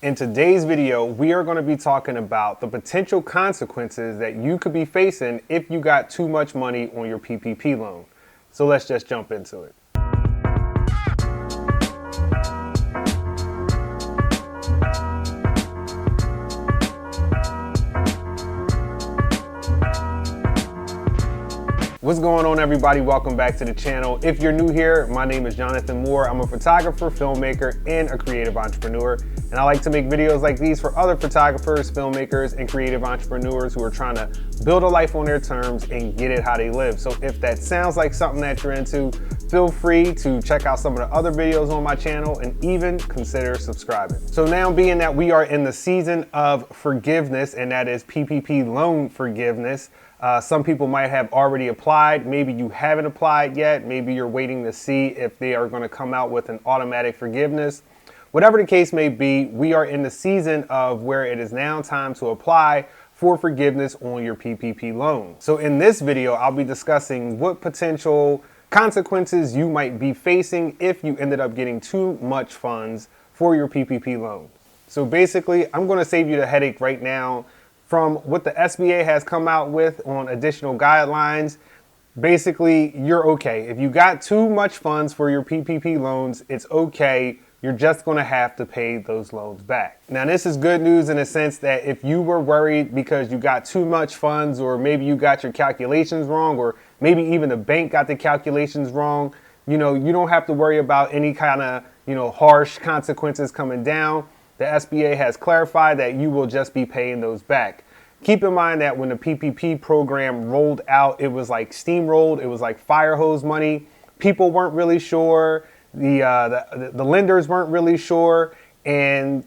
In today's video, we are going to be talking about the potential consequences that you could be facing if you got too much money on your PPP loan. So let's just jump into it. What's going on, everybody? Welcome back to the channel. If you're new here, my name is Jonathan Moore. I'm a photographer, filmmaker, and a creative entrepreneur. And I like to make videos like these for other photographers, filmmakers, and creative entrepreneurs who are trying to build a life on their terms and get it how they live. So if that sounds like something that you're into, feel free to check out some of the other videos on my channel and even consider subscribing. So now, being that we are in the season of forgiveness, and that is PPP loan forgiveness, some people might have already applied. Maybe you haven't applied yet. Maybe you're waiting to see if they are going to come out with an automatic forgiveness. Whatever the case may be, we are in the season of where it is now time to apply for forgiveness on your PPP loan. So in this video, I'll be discussing what potential consequences you might be facing if you ended up getting too much funds for your PPP loan. So basically, I'm going to save you the headache right now from what the SBA has come out with on additional guidelines. Basically, you're okay. If you got too much funds for your PPP loans, it's okay. You're just going to have to pay those loans back. Now, this is good news in the sense that if you were worried because you got too much funds, or maybe you got your calculations wrong, or maybe even the bank got the calculations wrong, you don't have to worry about any kind of, harsh consequences coming down. The SBA has clarified that you will just be paying those back. Keep in mind that when the PPP program rolled out, it was like steamrolled. It was like fire hose money. People weren't really sure. The lenders weren't really sure. And,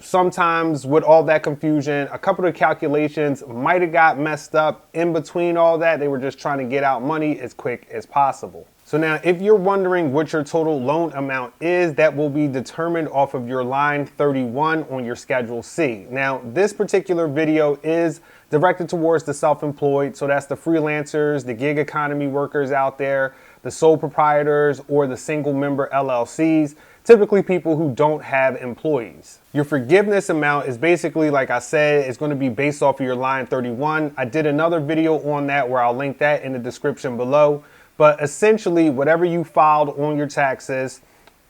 sometimes with all that confusion, a couple of calculations might have got messed up. In between all that, they were just trying to get out money as quick as possible. So now, if you're wondering what your total loan amount is, that will be determined off of your line 31 on your Schedule C. Now, this particular video is directed towards the self-employed. So that's the freelancers, the gig economy workers out there, the sole proprietors, or the single member LLCs, typically people who don't have employees. Your forgiveness amount is basically, like I said, it's going to be based off of your line 31. I did another video on that where I'll link that in the description below. But essentially, whatever you filed on your taxes,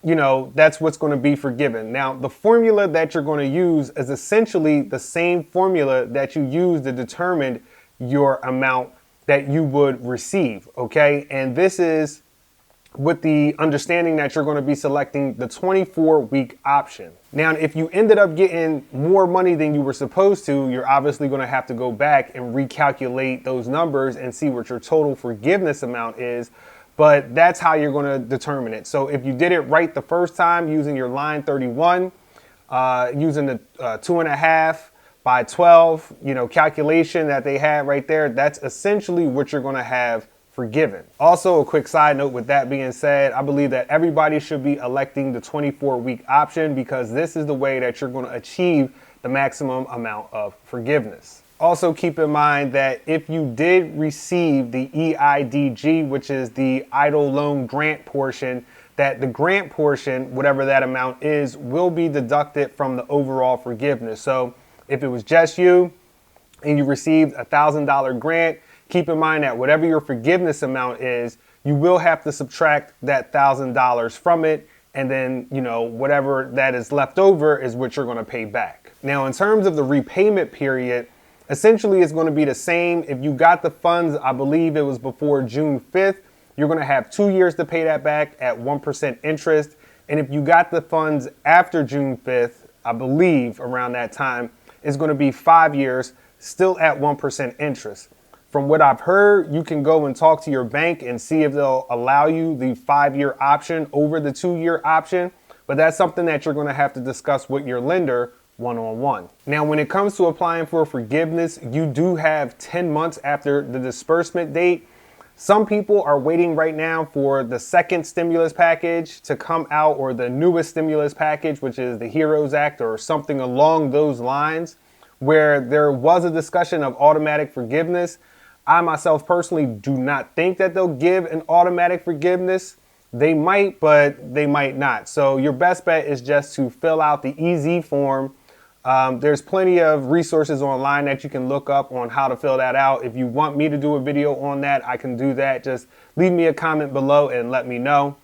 that's what's going to be forgiven. Now, the formula that you're going to use is essentially the same formula that you use to determine your amount that you would receive, okay? And this is with the understanding that you're going to be selecting the 24-week option. Now, if you ended up getting more money than you were supposed to, you're obviously going to have to go back and recalculate those numbers and see what your total forgiveness amount is. But that's how you're going to determine it. So if you did it right the first time using your line 31, using the 2.5 by 12, calculation that they had right there, that's essentially what you're going to have forgiven. Also, a quick side note with that being said, I believe that everybody should be electing the 24-week option because this is the way that you're going to achieve the maximum amount of forgiveness. Also, keep in mind that if you did receive the EIDG, which is the EIDL Loan Grant portion, that the grant portion, whatever that amount is, will be deducted from the overall forgiveness. So if it was just you and you received a $1,000 grant, keep in mind that whatever your forgiveness amount is, you will have to subtract that $1,000 from it. And then, whatever that is left over is what you're going to pay back. Now, in terms of the repayment period, essentially it's going to be the same. If you got the funds, I believe it was before June 5th, you're going to have 2 years to pay that back at 1% interest. And if you got the funds after June 5th, I believe around that time, it's going to be 5 years, still at 1% interest. From what I've heard, you can go and talk to your bank and see if they'll allow you the 5-year option over the 2-year option. But that's something that you're going to have to discuss with your lender one-on-one. Now, when it comes to applying for forgiveness, you do have 10 months after the disbursement date. Some people are waiting right now for the second stimulus package to come out, or the newest stimulus package, which is the HEROES Act or something along those lines, where there was a discussion of automatic forgiveness. I myself personally do not think that they'll give an automatic forgiveness. They might, but they might not. So your best bet is just to fill out the EZ form. There's plenty of resources online that you can look up on how to fill that out. If you want me to do a video on that, I can do that. Just leave me a comment below and let me know.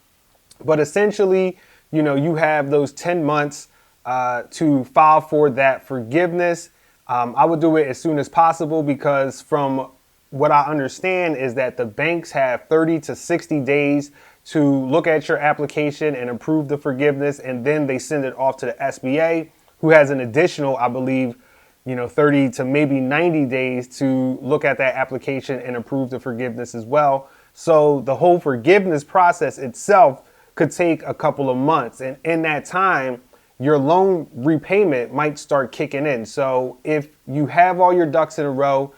But essentially, you have those 10 months to file for that forgiveness. I would do it as soon as possible because from what I understand is that the banks have 30 to 60 days to look at your application and approve the forgiveness, and then they send it off to the SBA, who has an additional, I believe, 30 to maybe 90 days to look at that application and approve the forgiveness as well. So the whole forgiveness process itself could take a couple of months. And in that time, your loan repayment might start kicking in. So if you have all your ducks in a row,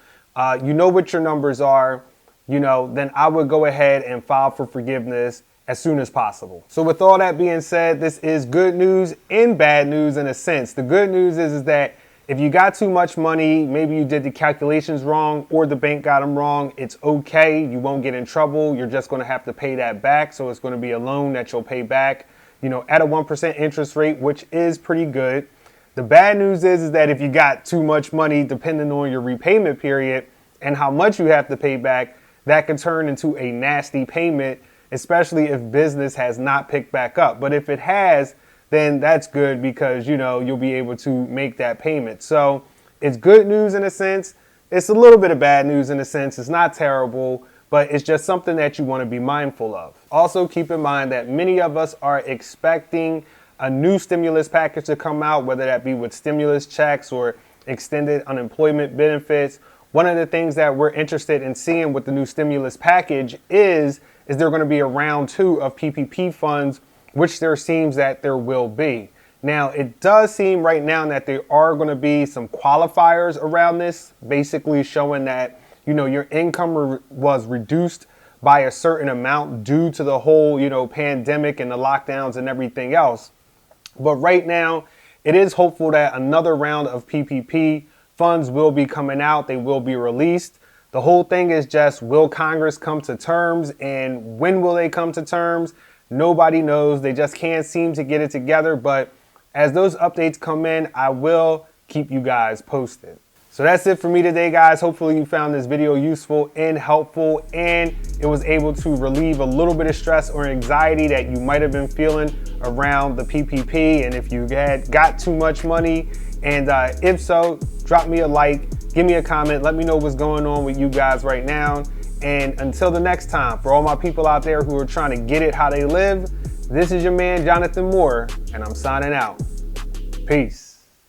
you know what your numbers are, then I would go ahead and file for forgiveness as soon as possible. So with all that being said, this is good news and bad news in a sense. The good news is that if you got too much money, maybe you did the calculations wrong or the bank got them wrong, it's okay. You won't get in trouble. You're just going to have to pay that back. So it's going to be a loan that you'll pay back, at a 1% interest rate, which is pretty good. The bad news is that if you got too much money, depending on your repayment period and how much you have to pay back, that can turn into a nasty payment, especially if business has not picked back up. But if it has, then that's good because, you'll be able to make that payment. So it's good news in a sense. It's a little bit of bad news in a sense. It's not terrible, but it's just something that you want to be mindful of. Also, keep in mind that many of us are expecting a new stimulus package to come out, whether that be with stimulus checks or extended unemployment benefits. One of the things that we're interested in seeing with the new stimulus package is there going to be a round 2 of PPP funds, which there seems that there will be. Now, it does seem right now that there are going to be some qualifiers around this, basically showing that, your income was reduced by a certain amount due to the whole, pandemic and the lockdowns and everything else. But right now, it is hopeful that another round of PPP funds will be coming out. They will be released. The whole thing is just, will Congress come to terms, and when will they come to terms? Nobody knows. They just can't seem to get it together. But as those updates come in, I will keep you guys posted. So that's it for me today, guys. Hopefully you found this video useful and helpful, and it was able to relieve a little bit of stress or anxiety that you might have been feeling around the PPP. And if you had got too much money, and if so, drop me a like, give me a comment, let me know what's going on with you guys right now. And until the next time, for all my people out there who are trying to get it how they live, this is your man, Jonathan Moore, and I'm signing out. Peace.